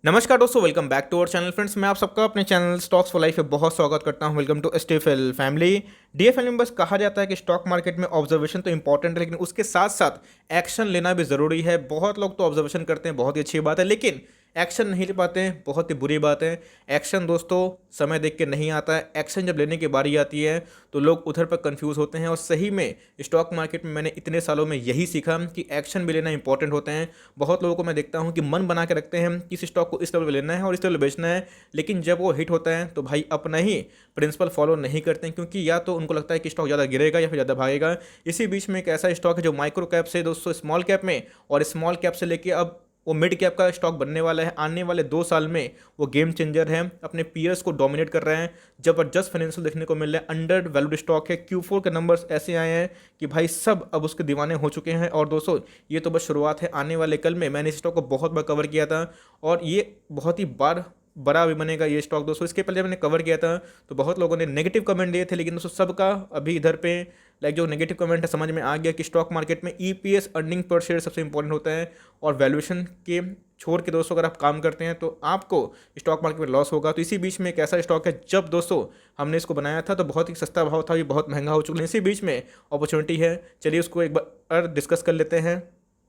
नमस्कार दोस्तों, welcome back to our channel. Friends, मैं आप सबका अपने चैनल स्टॉक्स फॉर लाइफ पे बहुत स्वागत करता हूं। वेलकम टू स्टीफल फैमिली। डीएफएल में बस कहा जाता है कि स्टॉक मार्केट में ऑब्जर्वेशन तो इंपॉर्टेंट है, लेकिन उसके साथ साथ एक्शन लेना भी ज़रूरी है। बहुत लोग तो ऑब्जर्वेशन करते हैं, बहुत ही अच्छी बात है, लेकिन एक्शन नहीं ले पाते हैं, बहुत ही बुरी बात है। एक्शन दोस्तों समय देख के नहीं आता है। एक्शन जब लेने की बारी आती है तो लोग उधर पर कंफ्यूज होते हैं। और सही में स्टॉक मार्केट में मैंने इतने सालों में यही सीखा कि एक्शन भी लेना इंपॉर्टेंट होते हैं। बहुत लोगों को मैं देखता हूं कि मन बना के रखते हैं कि इस स्टॉक को इस लेवल पर लेना है और इस लेवल बेचना है, लेकिन जब वो हिट होता है तो भाई अपना ही प्रिंसिपल फॉलो नहीं करते हैं, क्योंकि या तो उनको लगता है कि स्टॉक ज़्यादा गिरेगा या फिर ज़्यादा भागेगा। इसी बीच में एक ऐसा स्टॉक है जो माइक्रो कैप से दोस्तों स्मॉल कैप में, और स्मॉल कैप से लेके अब वो मिड कैप का स्टॉक बनने वाला है। आने वाले 2 साल में वो गेम चेंजर है, अपने पीयर्स को डोमिनेट कर रहे हैं। जबरदस्त फाइनेंशियल देखने को मिल रहा है, अंडर वैल्यूड स्टॉक है। Q4 के नंबर्स ऐसे आए हैं कि भाई सब अब उसके दीवाने हो चुके हैं। और दोस्तों ये तो बस शुरुआत है। आने वाले कल में मैंने इस स्टॉक को बहुत बार कवर किया था और ये बहुत ही बार बड़ा भी बनेगा ये स्टॉक। दोस्तों इसके पहले मैंने कवर किया था तो बहुत लोगों ने नेगेटिव कमेंट दिए थे, लेकिन दोस्तों सबका अभी इधर पे जो नेगेटिव कमेंट है समझ में आ गया कि स्टॉक मार्केट में ईपीएस अर्निंग पर शेयर सबसे इंपॉर्टेंट होता है। और वैल्यूएशन के छोड़ के दोस्तों अगर आप काम करते हैं तो आपको स्टॉक मार्केट में लॉस होगा। तो इसी बीच में एक ऐसा स्टॉक है, जब दोस्तों हमने इसको बनाया था तो बहुत ही सस्ता भाव था, ये बहुत महंगा हो चुका है। इसी बीच में अपॉर्चुनिटी है, चलिए उसको एक बार डिस्कस कर लेते हैं।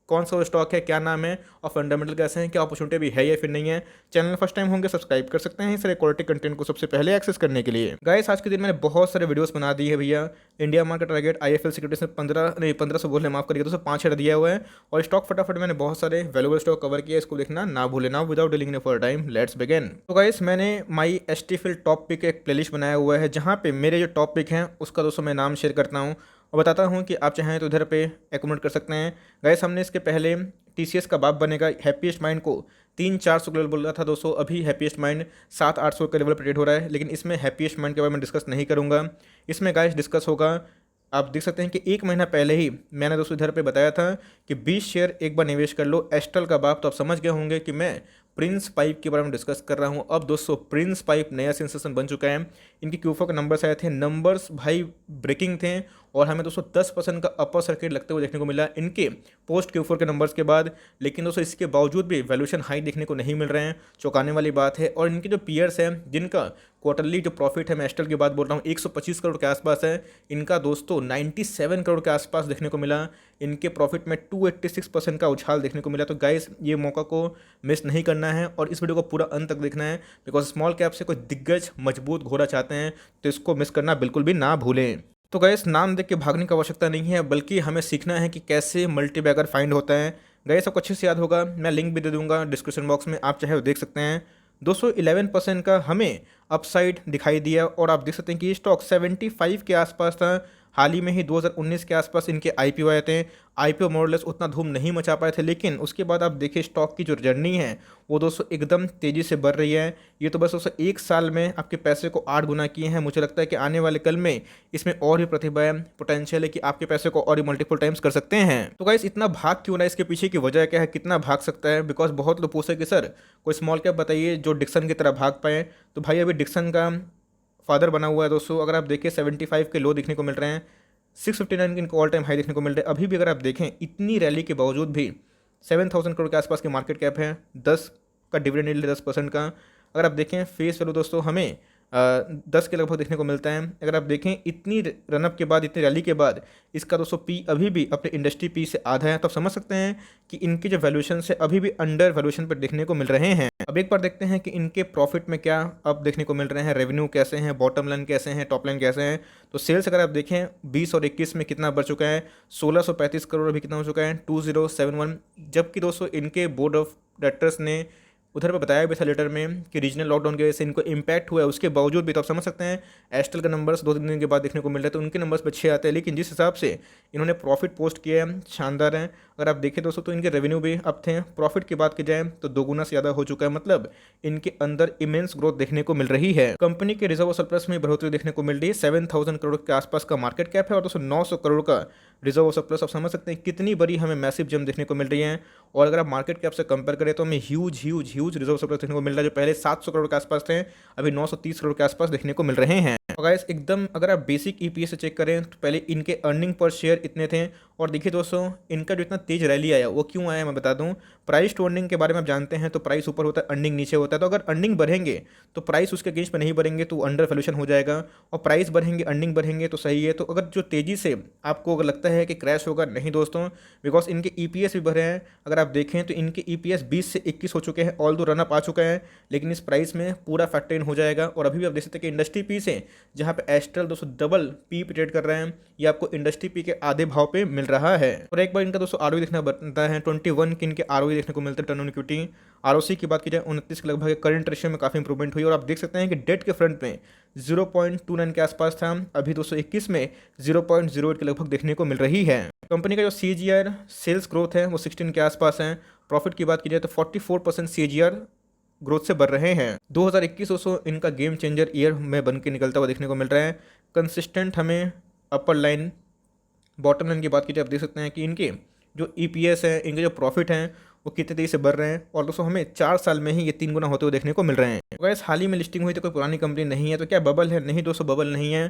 कौन सा स्टॉक है, क्या नाम है और फंडामेंटल कैसे हैं, क्या अपॉर्चुनिटी भी है या फिर नहीं है। चैनल फर्स्ट टाइम होंगे सब्सक्राइब कर सकते हैं इस सारे क्वालिटी कंटेंट को सबसे पहले एक्सेस करने के लिए। गाइस आज के दिन मैंने बहुत सारे वीडियोस बना दी है भैया। India market target IFL securities में 1500 बोलने माफ करिए दोस्तों 5 दिया हुआ है। और स्टॉक फटाफट मैंने बहुत सारे वैल्यूएबल स्टॉक कवर किया, इसको देखना ना भूले ना। Without dealing for time let's begin. तो गाइस मैंने माई स्टीफल टॉप पिक एक प्लेलिस्ट बनाया हुआ है, जहाँ पे मेरे जो टॉप पिक हैं उसका दोस्तों मैं नाम शेयर करता हूँ और बताता हूँ कि आप चाहें तो इधर पे एकोमोडेट कर सकते हैं। गाइस हमने इसके पहले टीसीएस का बाप बनेगा हैप्पीएस्ट माइंड को 3-400 के लेवल बोल रहा था दोस्तों, अभी हैप्पीएस्ट माइंड 700-800 के लेवल पर ट्रेड हो रहा है। लेकिन इसमें हैप्पीएस्ट माइंड के बारे में डिस्कस नहीं करूंगा। इसमें गाइस डिस्कस होगा, आप देख सकते हैं कि 1 महीना पहले ही मैंने दोस्तों इधर पे बताया था कि 20 शेयर एक बार निवेश कर लो एस्ट्रल का बाप। तो आप समझ गए होंगे कि मैं प्रिंस पाइप के बारे में डिस्कस कर रहा हूं। अब दोस्तों प्रिंस पाइप नया सेंसेशन बन चुका है। इनके Q4 के नंबर्स आए थे, नंबर्स भाई ब्रेकिंग थे और हमें दोस्तों 10% का अपर सर्किट लगते हुए देखने को मिला इनके पोस्ट Q4 के नंबर्स के बाद। लेकिन दोस्तों इसके बावजूद भी वैल्यूएशन हाई देखने को नहीं मिल रहे हैं, चौंकाने वाली बात है। और इनके जो पीयर्स हैं जिनका क्वार्टरली जो प्रॉफिट है, मैं एस्ट्रल की बात बोल रहा हूँ, 125 करोड़ के आसपास है, इनका दोस्तों 97 करोड़ के आसपास देखने को मिला। इनके प्रॉफिट में 286% का उछाल देखने को मिला। तो गाइस ये मौका को मिस नहीं करना है और इस वीडियो को पूरा अंत तक देखना है, बिकॉज स्मॉल कैप से कोई दिग्गज मजबूत घोड़ा चाहते हैं तो इसको मिस करना बिल्कुल भी ना भूलें। तो गैस नाम देख के भागने की आवश्यकता नहीं है, बल्कि हमें सीखना है कि कैसे मल्टीबैगर फाइंड होता है। गैस आपको अच्छे से याद होगा, मैं लिंक भी दे दूंगा डिस्क्रिप्शन बॉक्स में, आप चाहे वो देख सकते हैं। 211% का हमें अपसाइड दिखाई दिया और आप देख सकते हैं कि ये स्टॉक 75 के आसपास था। हाल ही में ही 2019 के आसपास इनके आईपीओ आए थे। आईपीओ मोरलेस उतना धूम नहीं मचा पाए थे, लेकिन उसके बाद आप देखिए स्टॉक की जो जर्नी है वो दोस्तों एकदम तेज़ी से बढ़ रही है। ये तो बस दोस्तों 1 साल में आपके पैसे को 8 गुना किए हैं। मुझे लगता है कि आने वाले कल में इसमें और भी प्रतिभा है, पोटेंशियल है कि आपके पैसे को और भी मल्टीपल टाइम्स कर सकते हैं। तो गाइस इतना भाग क्यों ना, इसके पीछे की वजह क्या है, कितना भाग सकता है? बिकॉज बहुत लोग पूछे कि सर कोई स्मॉल कैप बताइए जो डिक्सन की तरह भाग पाए। तो भाई अभी डिक्सन का फादर बना हुआ है दोस्तों। अगर आप देखिए 75 के लो देखने को मिल रहे हैं, 659 के इनको ऑल टाइम हाई देखने को मिल रहे हैं। अभी भी अगर आप देखें इतनी रैली के बावजूद भी 7000 करोड़ के आसपास की मार्केट कैप है, 10 का डिविडेंड यील्ड 10% का। अगर आप देखें फेस वैल्यू दोस्तों हमें 10 के लगभग देखने को मिलता है। अगर आप देखें इतनी रनअप के बाद, इतनी रैली के बाद इसका दोस्तों पी अभी भी अपने इंडस्ट्री पी से आधा है। तो आप समझ सकते हैं कि इनकी जो वैल्यूएशन है अभी भी अंडर वैल्यूएशन पर देखने को मिल रहे हैं। अब एक बार देखते हैं कि इनके प्रॉफिट में क्या अब देखने को मिल रहे हैं, रेवेन्यू कैसे हैं, बॉटम लाइन कैसे हैं, टॉप लाइन कैसे हैं। तो सेल्स अगर आप देखें 20 और 21 में कितना बढ़ चुका है, 1635 करोड़ अभी कितना हो चुका है, 2071। जबकि दोस्तों इनके बोर्ड ऑफ डायरेक्टर्स ने उधर पर बताया भी था लेटर में कि रीजनल लॉकडाउन की वजह से इनको इम्पैक्ट हुआ है। उसके बावजूद भी तो आप समझ सकते हैं एस्ट्रल के नंबर्स 2-3 दिन के बाद देखने को मिल रहे हैं, तो उनके नंबर्स पर अच्छे आते हैं। लेकिन जिस हिसाब से इन्होंने प्रॉफिट पोस्ट किया है शानदार है। अगर आप देखें दोस्तों तो इनके रेवेन्यू भी अप थे, प्रॉफिट की बात की जाए तो 2 गुना से ज़्यादा हो चुका है। मतलब इनके अंदर इमेंस ग्रोथ देखने को मिल रही है। कंपनी के रिजर्व और सरप्लस में बढ़ोतरी देखने को मिल रही है। 7000 करोड़ के आसपास का मार्केट कैप है और दोस्तों 900 करोड़ का रिजर्व और सरप्लस। आप समझ सकते हैं कितनी बड़ी हमें मैसिव जम देखने को मिल रही है। और अगर आप मार्केट कैप से कंपेयर करें तो हमें ह्यूज रिजर्व सरप्लस देखने को मिल रहा है, जो पहले 700 करोड़ के आसपास थे अभी 930 करोड़ के आसपास देखने को मिल रहे हैं। गाइस एकदम अगर आप बेसिक ईपीएस से चेक करें तो पहले इनके अर्निंग पर शेयर इतने थे और देखिए दोस्तों, इनका जो इतना तेज रैली आया वो क्यों आया मैं बता दूं। प्राइस टू अर्निंग के बारे में आप जानते हैं, तो प्राइस ऊपर होता है, अर्निंग नीचे होता है। तो अगर अर्निंग बढ़ेंगे तो प्राइस उसके अगेंस्ट में नहीं बढ़ेंगे तो अंडर वैल्यूएशन हो जाएगा, और प्राइस बढ़ेंगे अर्निंग बढ़ेंगे तो सही है। तो अगर जो तेज़ी से आपको अगर लगता है कि क्रैश होगा, नहीं दोस्तों, बिकॉज इनके ईपीएस भी बढ़े हैं। अगर आप देखें तो इनके ईपीएस 20 से 21 हो चुके हैं, ऑल दो रनअप आ चुका है, लेकिन इस प्राइस में पूरा फैक्टर इन हो जाएगा। और अभी भी आप देख सकते हैं कि इंडस्ट्री पी से जहाँ पे एस्ट्रल दोस्तों डबल पी पे ट्रेड कर रहे हैं, ये आपको इंडस्ट्री पी के आधे भाव पे मिल रहा है। और एक बार इनका दोस्तों आरओई देखना बनता है, 21 की इनके आरओई देखने को मिलते हैं, टर्न ऑन इक्विटी। आरओसी की बात की जाए 29 के लगभग, करंट रेशियो में काफ़ी इंप्रूवमेंट हुई। और आप देख सकते हैं कि डेट के फ्रंट में 0.29 के आसपास था, अभी 221 में 0.08 के लगभग देखने को मिल रही है। कंपनी का जो CAGR सेल्स ग्रोथ है वो 16 के आसपास है। प्रॉफिट की बात की जाए तो 44% CAGR ग्रोथ से बढ़ रहे हैं। 2021 दोस्तों इनका गेम चेंजर ईयर में बन के निकलता हुआ देखने को मिल रहा है। कंसिस्टेंट हमें अपर लाइन बॉटम लाइन की बात की जाए, आप देख सकते हैं कि इनके जो EPS है, इनके जो प्रॉफिट हैं वो कितने तेजी से बढ़ रहे हैं। और दोस्तों हमें 4 साल में ही ये 3 गुना होते हुए देखने को मिल रहे हैं। तो गैस हाल ही में लिस्टिंग हुई तो कोई पुरानी कंपनी नहीं है, तो क्या बबल है? नहीं दोस्तों, बबल नहीं है।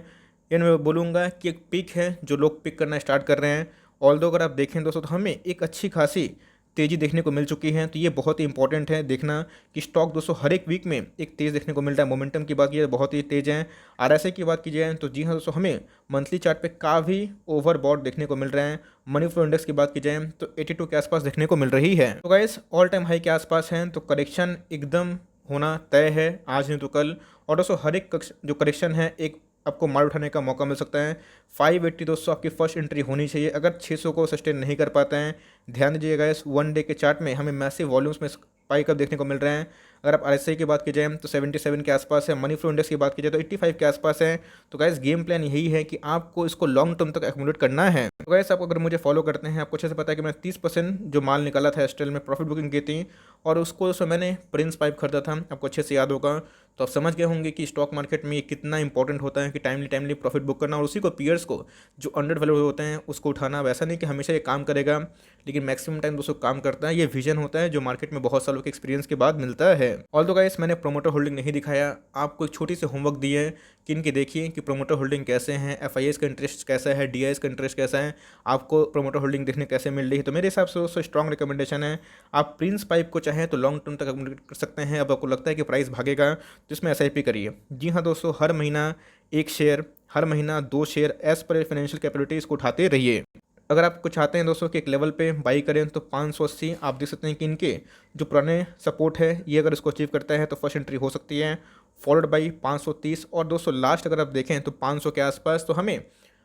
ये मैं बोलूँगा कि एक पिक है जो लोग पिक करना स्टार्ट कर रहे हैं। ऑल्दो अगर आप देखें दोस्तों तो हमें एक अच्छी खासी तेज़ी देखने को मिल चुकी है, तो ये बहुत ही इंपॉर्टेंट है देखना कि स्टॉक दोस्तों हर एक वीक में एक तेज़ देखने को मिल रहा है। मोमेंटम की बात की जाए बहुत ही तेज़ है। RSI की बात की जाए तो जी हाँ दोस्तों, हमें मंथली चार्ट पे काफ़ी ओवरबॉट देखने को मिल रहे हैं। मनी फ्लो इंडेक्स की बात की जाए तो 82 के आसपास देखने को मिल रही है। तो गाइस ऑल टाइम हाई के आसपास हैं, तो करेक्शन एकदम होना तय है, आज नहीं तो कल। और दोस्तों हर एक जो करेक्शन है एक आपको माल उठाने का मौका मिल सकता है। 580 दोस्तों आपकी फर्स्ट एंट्री होनी चाहिए अगर 600 को सस्टेन नहीं कर पाते हैं। ध्यान दीजिएगा, इस 1 डे के चार्ट में हमें मैसिव वॉल्यूम्स में स्पाइक अप देखने को मिल रहे हैं। अगर आप RSI की बात की जाए तो 77 के आसपास है। मनी फ्लो इंडेक्स की बात की जाए तो 85 के आसपास है। तो गाइस गेम प्लान यही है कि आपको इसको लॉन्ग टर्म तक एक्यूमुलेट करना है। तो गाइस आप अगर मुझे फॉलो करते हैं, आपको अच्छे से पता है कि मैंने 30% जो माल निकाला था एस्ट्रल में, प्रॉफिट बुकिंग की थी, और उसको मैंने प्रिंस पाइप खरीदा था, आपको अच्छे से याद होगा। तो आप समझ गए होंगे कि स्टॉक मार्केट में ये कितना इंपॉर्टेंट होता है कि टाइमली प्रॉफिट बुक करना, और उसी को पीयर्स को जो अंडर वैल्यू होते हैं उसको उठाना। वैसा नहीं कि हमेशा ये काम करेगा, लेकिन मैक्सिमम टाइम दोस्तों काम करता है। ये विजन होता है जो मार्केट में बहुत सालों के एक्सपीरियंस के बाद मिलता है। ऑल्दो गाइस मैंने प्रोमोटर होल्डिंग नहीं दिखाया, आपको एक छोटी सी होमवर्क दी है कि इनकी देखिए कि प्रोमोटर होल्डिंग कैसे हैं, FIS का इंटरेस्ट कैसा है, DIS का इंटरेस्ट कैसा है, आपको प्रोमोटर होल्डिंग देखने कैसे मिल रही है। तो मेरे हिसाब से दोस्तों स्ट्रॉन्ग रिकमेंडेशन है, आप प्रिंस पाइप को चाहें तो लॉन्ग टर्म तक एक्यूमुलेट कर सकते हैं। अब आपको लगता है कि प्राइस भागेगा तो इसमें SIP करिए। जी हाँ दोस्तों, हर महीना 1 शेयर, हर महीना 2 share as per financial capability इसको उठाते रहिए। अगर आप कुछ चाहते हैं दोस्तों कि एक लेवल पे बाई करें तो 580 आप देख सकते हैं कि इनके जो पुराने सपोर्ट है ये अगर इसको अचीव करता है तो फर्स्ट एंट्री हो सकती है, फॉलोड बाई 530। और दोस्तों लास्ट अगर आप देखें तो 500 के आसपास। तो हमें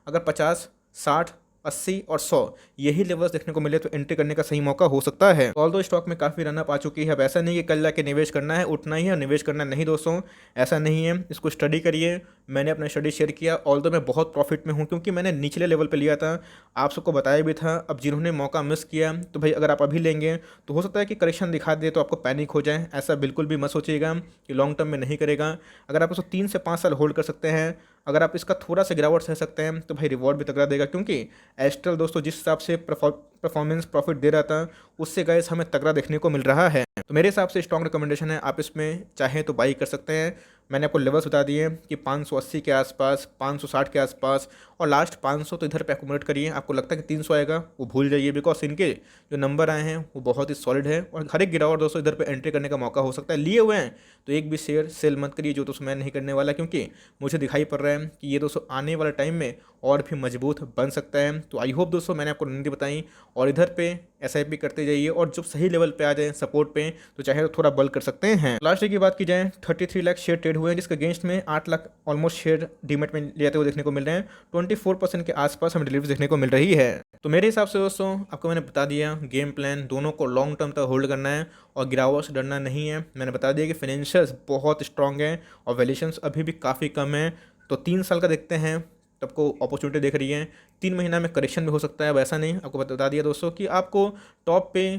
अगर 50, 60, 80 और 100 यही लेवल्स देखने को मिले तो एंट्री करने का सही मौका हो सकता है। ऑल्दो स्टॉक में काफ़ी रनअप आ चुकी है। अब ऐसा नहीं कि कल जाके निवेश करना है, उठना ही है, निवेश करना नहीं दोस्तों, ऐसा नहीं है। इसको स्टडी करिए, मैंने अपना स्टडी शेयर किया। ऑल्दो मैं बहुत प्रॉफिट में हूँ क्योंकि मैंने निचले लेवल पे लिया था, आप सबको बताया भी था। अब जिन्होंने मौका मिस किया तो भाई अगर आप अभी लेंगे तो हो सकता है कि करेक्शन दिखा दे तो आपको पैनिक हो जाए। ऐसा बिल्कुल भी मत सोचिएगा कि लॉन्ग टर्म में नहीं करेगा। अगर आप उसको 3 से 5 साल होल्ड कर सकते हैं, अगर आप इसका थोड़ा सा गिरावट सह सकते हैं तो भाई रिवॉर्ड भी तगड़ा देगा। क्योंकि एस्ट्रल दोस्तों जिस हिसाब से परफॉर्मेंस प्रॉफिट दे रहा था उससे गाइस हमें तगड़ा देखने को मिल रहा है। तो मेरे हिसाब से स्ट्रॉन्ग रिकमेंडेशन है, आप इसमें चाहें तो बाई कर सकते हैं। मैंने आपको लेवल्स बता दिए कि 580 के आसपास, 560 के आसपास, और लास्ट 500 तो इधर पे एक्यूमुलेट करिए। आपको लगता है कि 300 आएगा वो भूल जाइए, बिकॉज इनके जो नंबर आए हैं वो बहुत ही सॉलिड है। और हर एक गिरावट दोस्तों इधर पे एंट्री करने का मौका हो सकता है। लिए हुए हैं तो एक भी शेयर सेल मत करिए, जो दोस्तों मैं नहीं करने वाला, क्योंकि मुझे दिखाई पड़ रहा है कि ये दोस्तों आने वाले टाइम में और भी मजबूत बन सकता है। तो आई होप दोस्तों मैंने आपको रणनीति बताई, और इधर पे SIP करते जाइए, और जब सही लेवल पे आ जाए सपोर्ट पे तो चाहे तो थोड़ा बल कर सकते हैं। लास्ट डे की बात की जाए 33 लाख शेयर ट्रेड हुए हैं, जिसके अगेंस्ट में 8 लाख ऑलमोस्ट शेयर डीमेट में लेते हुए देखने को मिल रहे हैं। 24% के आसपास हमें डिलीवरी देखने को मिल रही है। तो मेरे हिसाब से दोस्तों आपको मैंने बता दिया, गेम प्लान दोनों को लॉन्ग टर्म तक होल्ड करना है और गिरावट से डरना नहीं है। मैंने बता दिया कि फाइनेंशियल्स बहुत स्ट्रॉन्ग है और वैल्यूएशंस अभी भी काफ़ी कम है। तो 3 साल का देखते हैं, तब को अपॉर्चुनिटी देख रही है। 3 महीना में करेक्शन भी हो सकता है, वैसा नहीं। आपको बता दिया दोस्तों कि आपको टॉप पे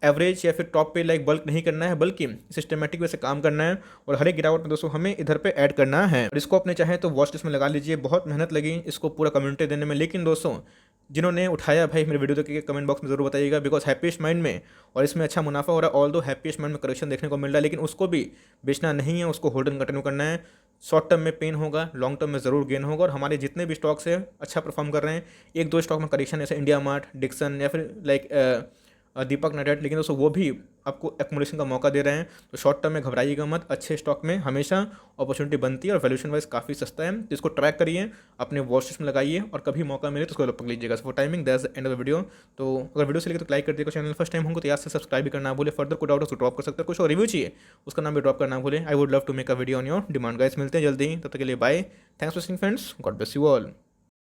एवरेज या फिर टॉप पे लाइक बल्क नहीं करना है, बल्कि सिस्टमेटिक वे से काम करना है। और हर एक गिरावट में दोस्तों हमें इधर पे ऐड करना है। और इसको अपने चाहे तो वॉच लिस्ट में लगा लीजिए। बहुत मेहनत लगी इसको पूरा कम्युनिटी देने में, लेकिन दोस्तों जिन्होंने उठाया भाई मेरे वीडियो देख के कमेंट बॉक्स में जरूर बताइएगा, बिकॉज हैप्पीएस्ट माइंड में और इसमें अच्छा मुनाफा हो रहा है। ऑल दो हैप्पीएस्ट माइंड में करेक्शन देखने को मिल रहा है, लेकिन उसको भी बेचना नहीं है, उसको होल्ड एंड कंटिन्यू करना है। शॉर्ट टर्म में पेन होगा, लॉन्ग टर्म में ज़रूर गेन होगा। और हमारे जितने भी स्टॉक्स हैं अच्छा परफॉर्म कर रहे हैं। एक दो स्टॉक में करेक्शन जैसे इंडिया मार्ट, डिक्सन या फिर लाइक दीपक नाइट्राइट, लेकिन दोस्तों वो भी आपको एक्मुलेशन का मौका दे रहे हैं। तो शॉर्ट टर्म में घबराइएगा मत, अच्छे स्टॉक में हमेशा अपॉर्चुनिटी बनती है और वैल्यूशन वाइज काफ़ी सस्ता है। तो इसको ट्रैक करिए, अपने वॉच लिस्ट में लगाइए और कभी मौका मिले तो उसको पकड़ लीजिएगा। For timing that's the end of the video. तो अगर वीडियो से लगे तो लाइक कर दिएगा, चैनल फर्स्ट टाइम होंगे तो याद से सब्सक्राइब भी करना भूले। फर्दर कोई डाउट उसको ड्रॉप कर सकते हैं, कुछ और रिव्यू चाहिए उसका नाम भी ड्रॉप करना भूले। I would love to make a video on your demand. Guys मिलते हैं जल्दी, तब तक के लिए bye. Thanks for watching friends, God bless you all.